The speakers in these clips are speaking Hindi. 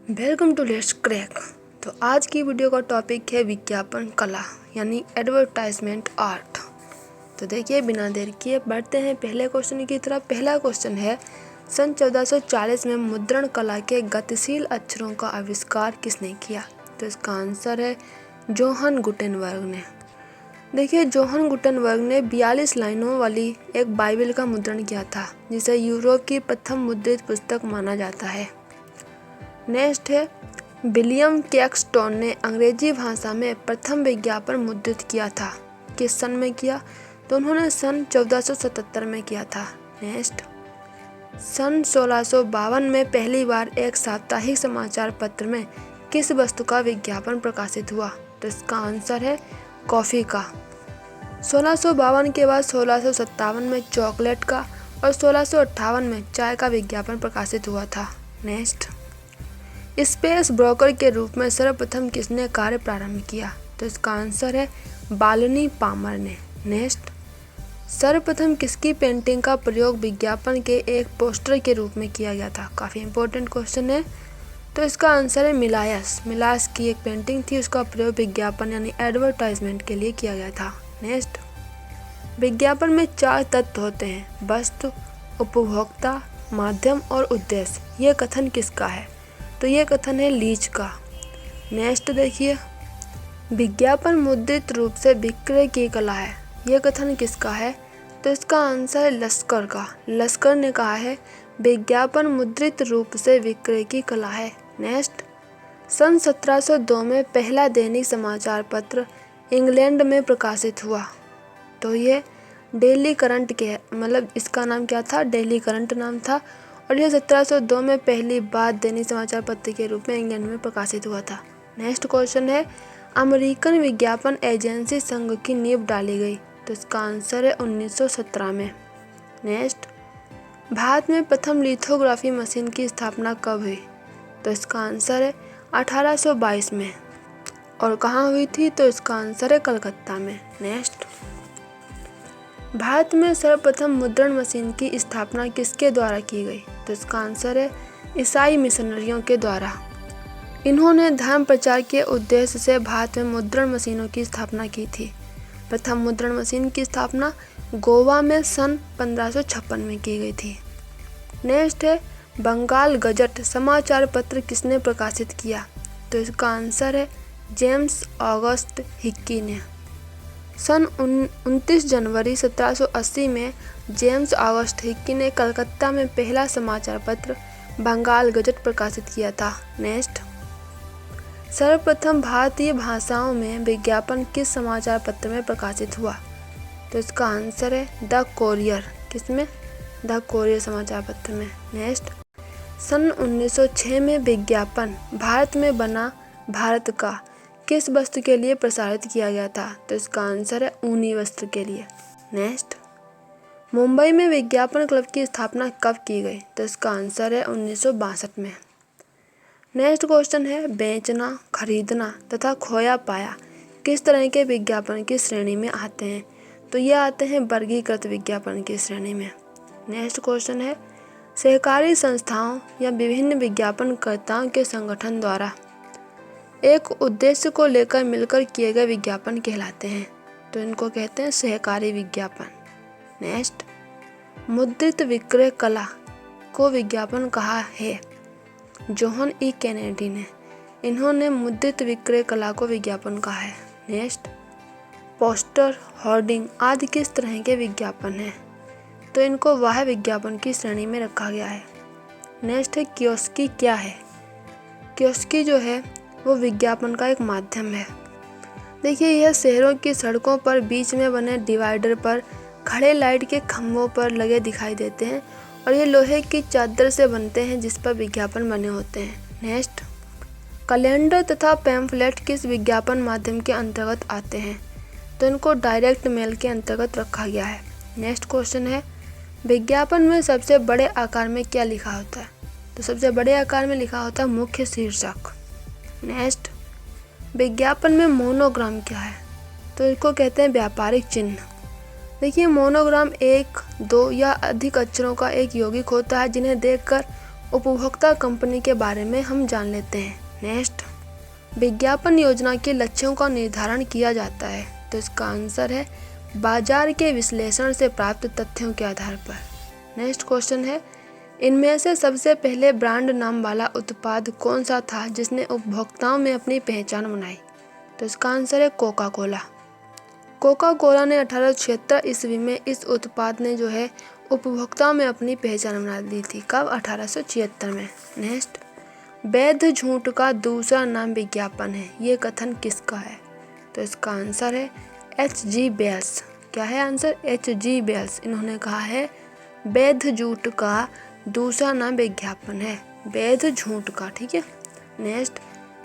Welcome to let's crack. तो आज की वीडियो का टॉपिक है विज्ञापन कला यानी एडवर्टाइजमेंट आर्ट। तो देखिए बिना देर किए बढ़ते हैं पहले क्वेश्चन की तरफ। पहला क्वेश्चन है, सन 1440 में मुद्रण कला के गतिशील अक्षरों का आविष्कार किसने किया? तो इसका आंसर है जोहन गुटेनबर्ग ने। देखिए जोहन गुटेनबर्ग ने 42 लाइनों वाली एक बाइबल का मुद्रण किया था, जिसे यूरोप की प्रथम मुद्रित पुस्तक माना जाता है। नेक्स्ट है, विलियम कैक्सटन ने अंग्रेजी भाषा में प्रथम विज्ञापन मुद्रित किया था। किस सन में किया? तो उन्होंने सन 1477 में किया था। नेक्स्ट, सन 1652 में पहली बार एक साप्ताहिक समाचार पत्र में किस वस्तु का विज्ञापन प्रकाशित हुआ? तो इसका आंसर है कॉफ़ी का। 1652 के बाद 1657 में चॉकलेट का और 1658 में चाय का विज्ञापन प्रकाशित हुआ था। नेक्स्ट, स्पेस ब्रोकर के रूप में सर्वप्रथम किसने कार्य प्रारंभ किया? तो इसका आंसर है बालनी पामर ने। नेक्स्ट, सर्वप्रथम किसकी पेंटिंग का प्रयोग विज्ञापन के एक पोस्टर के रूप में किया गया था? काफ़ी इंपॉर्टेंट क्वेश्चन है। तो इसका आंसर है मिलायस की एक पेंटिंग थी, उसका प्रयोग विज्ञापन यानी एडवर्टाइजमेंट के लिए किया गया था। नेक्स्ट, विज्ञापन में 4 तत्व होते हैं, वस्तु, उपभोक्ता, माध्यम और उद्देश्य। ये कथन किसका है? तो ये कथन है लीच का। नेक्स्ट देखिए, विज्ञापन मुद्रित रूप से विक्रय की कला है। ये कथन किसका है? तो इसका आंसर है लस्कर का। लस्कर ने कहा है विज्ञापन मुद्रित रूप से विक्रय की कला है। नेक्स्ट, सन 1702 में पहला दैनिक समाचार पत्र इंग्लैंड में प्रकाशित हुआ। तो ये डेली करंट के इसका नाम क्या था? डेली करंट नाम था। और यह 1702 में पहली बार दैनिक समाचार पत्र के रूप में इंग्लैंड में प्रकाशित हुआ था। नेक्स्ट क्वेश्चन है, अमेरिकन विज्ञापन एजेंसी संघ की नींव डाली गई। तो इसका आंसर है 1917 में। नेक्स्ट, भारत में प्रथम लिथोग्राफी मशीन की स्थापना कब हुई? तो इसका आंसर है 1822 में। और कहाँ हुई थी? तो इसका आंसर है कलकत्ता में। नेक्स्ट, भारत में सर्वप्रथम मुद्रण मशीन की स्थापना किसके द्वारा की गई? तो इसका आंसर है ईसाई मिशनरियों के द्वारा। इन्होंने धर्म प्रचार के उद्देश्य से भारत में मुद्रण मशीनों की स्थापना की थी। प्रथम मुद्रण मशीन की स्थापना गोवा में सन 1556 में की गई थी। नेक्स्ट है, बंगाल गजट समाचार पत्र किसने प्रकाशित किया? तो इसका आंसर है जेम्स ऑगस्ट हिक्की ने। सन 29 जनवरी 1780 में जेम्स ऑगस्ट हिक्की ने कलकत्ता में पहला समाचार पत्र बंगाल गजट प्रकाशित किया था। नेक्स्ट, सर्वप्रथम भारतीय भाषाओं में विज्ञापन किस समाचार पत्र में प्रकाशित हुआ? तो इसका आंसर है द कोरियर। किसमें? द कोरियर समाचार पत्र में। नेक्स्ट, सन 1906 में विज्ञापन भारत में बना भारत का किस वस्त्र के लिए प्रसारित किया गया था? तो इसका आंसर है ऊनी वस्त्र के लिए। नेक्स्ट, मुंबई में विज्ञापन क्लब की स्थापना कब की गई? तो इसका आंसर है 1962 में। नेक्स्ट क्वेश्चन है, बेचना, खरीदना तथा खोया पाया किस तरह के विज्ञापन की श्रेणी में आते हैं? तो ये आते हैं वर्गीकृत विज्ञापन की श्रेणी में। नेक्स्ट क्वेश्चन है, सहकारी संस्थाओं या विभिन्न विज्ञापनकर्ताओं के संगठन द्वारा एक उद्देश्य को लेकर मिलकर किए गए विज्ञापन कहलाते हैं। तो इनको कहते हैं सहकारी विज्ञापन। नेक्स्ट, मुद्रित विक्रय कला को विज्ञापन कहा है जोहन ई कैनेडी ने। इन्होंने मुद्रित विक्रय कला को विज्ञापन कहा है। नेक्स्ट, पोस्टर, होर्डिंग आदि किस तरह के विज्ञापन हैं? तो इनको वाह्य विज्ञापन की श्रेणी में रखा गया है। नेक्स्ट है, कियोस्की क्या है? कियोस्की जो है वो विज्ञापन का एक माध्यम है। देखिए, यह शहरों की सड़कों पर बीच में बने डिवाइडर पर खड़े लाइट के खंभों पर लगे दिखाई देते हैं और ये लोहे की चादर से बनते हैं जिस पर विज्ञापन बने होते हैं। नेक्स्ट, कैलेंडर तथा पैम्फलेट किस विज्ञापन माध्यम के अंतर्गत आते हैं? तो इनको डायरेक्ट मेल के अंतर्गत रखा गया है। नेक्स्ट क्वेश्चन है, विज्ञापन में सबसे बड़े आकार में क्या लिखा होता है? तो सबसे बड़े आकार में लिखा होता है मुख्य शीर्षक। नेक्स्ट, विज्ञापन में मोनोग्राम क्या है? तो इसको कहते हैं व्यापारिक चिन्ह। देखिए, मोनोग्राम 1, 2 या अधिक अक्षरों का एक यौगिक होता है जिन्हें देखकर उपभोक्ता कंपनी के बारे में हम जान लेते हैं। नेक्स्ट, विज्ञापन योजना के लक्ष्यों का निर्धारण किया जाता है। तो इसका आंसर है बाजार के विश्लेषण से प्राप्त तथ्यों के आधार पर। नेक्स्ट क्वेश्चन है, इनमें से सबसे पहले ब्रांड नाम वाला उत्पाद कौन सा था जिसने उपभोक्ताओं में अपनी पहचान बनाई? तो इसका आंसर है कोका कोला। कोका कोला ने 1876 ईस्वी में इस उत्पाद ने जो है उपभोक्ताओं में अपनी पहचान बना दी थी। कब? 1876 में। नेक्स्ट, वैध झूठ का दूसरा नाम विज्ञापन है, ये कथन किसका है? तो इसका आंसर है H.G. वेल्स। क्या है आंसर? H.G. वेल्स। इन्होंने कहा है वैध झूठ का दूसरा नाम विज्ञापन है, वैध झूठ का। ठीक है। नेक्स्ट,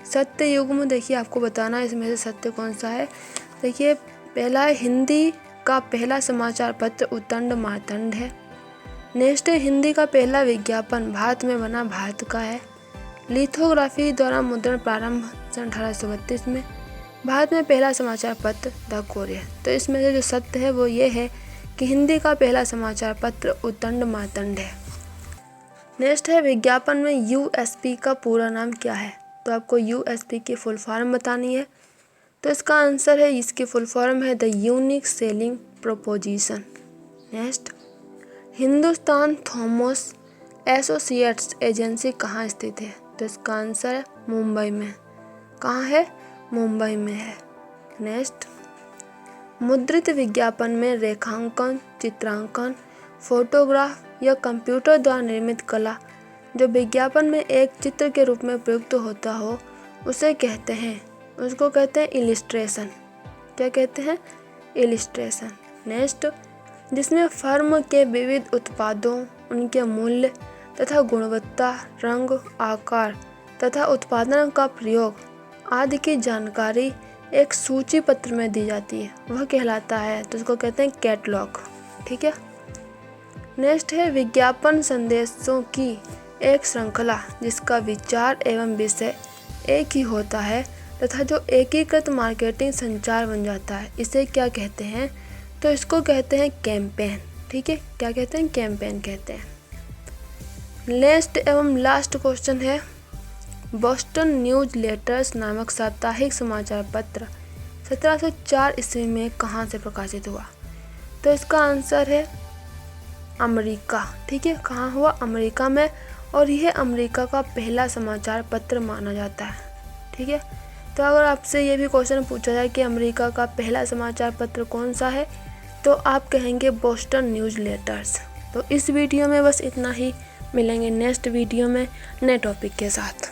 सत्य युग में देखिए आपको बताना है इसमें से सत्य कौन सा है। देखिए पहला है हिंदी का पहला समाचार पत्र उद्दंड मार्तंड है। नेक्स्ट है हिंदी का पहला विज्ञापन भारत में बना भारत का है। लिथोग्राफी द्वारा मुद्रण प्रारंभ सन 1832 में। भारत में पहला समाचार पत्र द कोरियर। तो इसमें से जो सत्य है वो ये है कि हिंदी का पहला समाचार पत्र उद्दंड मार्तंड है। नेक्स्ट है विज्ञापन में USP का पूरा नाम क्या है? तो आपको USP की फुल फॉर्म बतानी है। तो इसका आंसर है, इसकी फुल फॉर्म है the unique selling proposition. Next, Hindustan Thomas associates agency कहाँ स्थित है? तो इसका आंसर है मुंबई में। कहाँ है? मुंबई में है। नेक्स्ट, मुद्रित विज्ञापन में रेखांकन, चित्रांकन, फोटोग्राफ या कंप्यूटर द्वारा निर्मित कला जो विज्ञापन में एक चित्र के रूप में प्रयुक्त होता हो उसे कहते हैं, उसको कहते हैं इलिस्ट्रेशन। क्या कहते हैं? इलिस्ट्रेशन। नेक्स्ट, जिसमें फर्म के विविध उत्पादों, उनके मूल्य तथा गुणवत्ता, रंग, आकार तथा उत्पादन का प्रयोग आदि की जानकारी एक सूची पत्र में दी जाती है, वह कहलाता है, तो उसको कहते हैं कैटलॉग। ठीक है। नेक्स्ट है विज्ञापन संदेशों की एक श्रृंखला जिसका विचार एवं विषय एक ही होता है तथा जो एकीकृत मार्केटिंग संचार बन जाता है, इसे क्या कहते हैं? तो इसको कहते हैं कैंपेन। ठीक है। क्या कहते हैं? कैंपेन कहते हैं। नेक्स्ट एवं लास्ट क्वेश्चन है, बोस्टन न्यूज लेटर्स नामक साप्ताहिक समाचार पत्र 1704 ईस्वी में कहाँ से प्रकाशित हुआ? तो इसका आंसर है अमेरिका। ठीक है। कहाँ हुआ? अमेरिका में। और यह अमेरिका का पहला समाचार पत्र माना जाता है। ठीक है। तो अगर आपसे ये भी क्वेश्चन पूछा जाए कि अमेरिका का पहला समाचार पत्र कौन सा है, तो आप कहेंगे बोस्टन न्यूज लेटर्स। तो इस वीडियो में बस इतना ही। मिलेंगे नेक्स्ट वीडियो में नए टॉपिक के साथ।